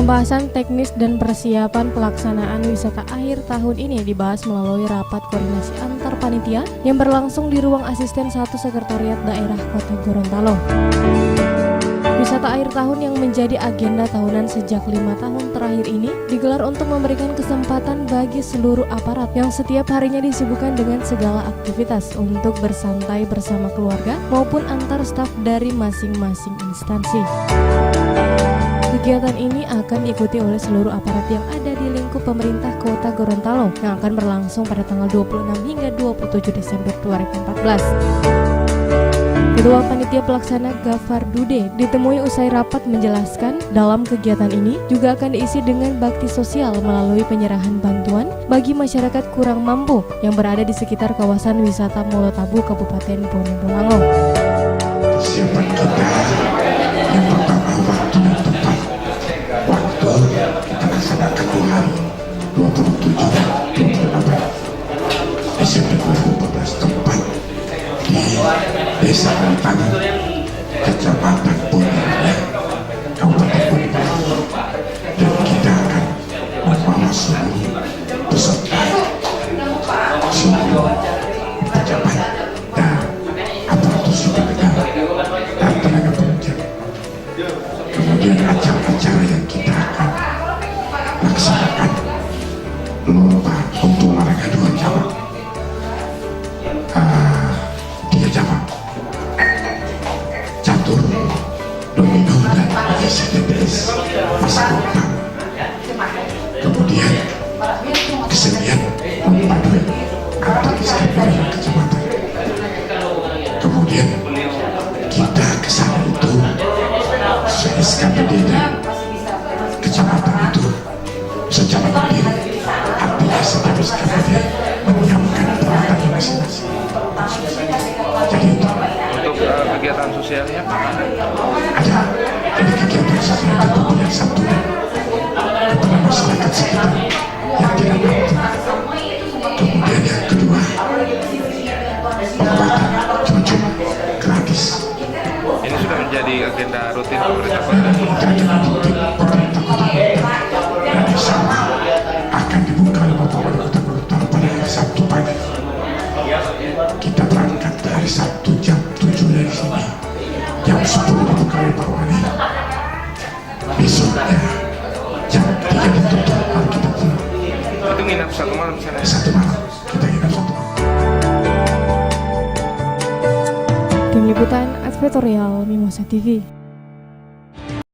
Pembahasan teknis dan persiapan pelaksanaan wisata akhir tahun ini dibahas melalui rapat koordinasi antar panitia yang berlangsung di ruang asisten 1 Sekretariat Daerah Kota Gorontalo. Wisata akhir tahun yang menjadi agenda tahunan sejak 5 tahun terakhir ini digelar untuk memberikan kesempatan bagi seluruh aparat yang setiap harinya disibukkan dengan segala aktivitas untuk bersantai bersama keluarga maupun antar staf dari masing-masing instansi. Kegiatan ini akan diikuti oleh seluruh aparat yang ada di lingkup pemerintah Kota Gorontalo yang akan berlangsung pada tanggal 26 hingga 27 Desember 2014. Ketua Panitia Pelaksana Gafar Dude ditemui usai rapat menjelaskan dalam kegiatan ini juga akan diisi dengan bakti sosial melalui penyerahan bantuan bagi masyarakat kurang mampu yang berada di sekitar kawasan wisata Molotabu, Kabupaten Bone Bolango. Persiapan kita yang pertama waktu yang tepat. Waktu kita laksanakan di hari 27 dan 28 Desember 2014 tempat di Desa Rantang, Kecamatan Boniraya, Kabupaten Bone Bolango, dan kita akan membawa seluruh peserta, seluruh pejabat dan aparatur sipil negara dan tenaga penunjang. Kemudian acara-acara yang kita akan laksanakan lomba untuk olahraga 2 cabang, 3 cabang, catur, domino dan SDPS masih kompak. Kemudian kesenian lomba duet antar SKPD kecamatan. Kemudian kita kesana itu SKPD dan kecamatan itu secara mandiri, artinya setiap SKPD menyiapkan peralatannya masing-masing. Jadi untuk kegiatan sosialnya ada, jadi kegiatan sosial itu pemberian santunan kepada masyarakat sekitar yang tidak mampu. Kemudian yang kedua, pengobatan cuma-cuma gratis. ini sudah menjadi agenda rutin pemerintah kota. Agenda rutin pemerintah kota, dan insya Allah akan dibuka oleh Bapak Wali Kota Gorontalo pada hari Sabtu pagi. Kita berangkat dari Sabtu jam 7 dari sini, jam 10 dibuka oleh Pak Wali. Besoknya jam 3 ditutup, baru kita pulang. Itu nginap 1 malam di sana. 1 malam kita nginap 1 malam. Tim Liputan Advertorial Mimosa TV.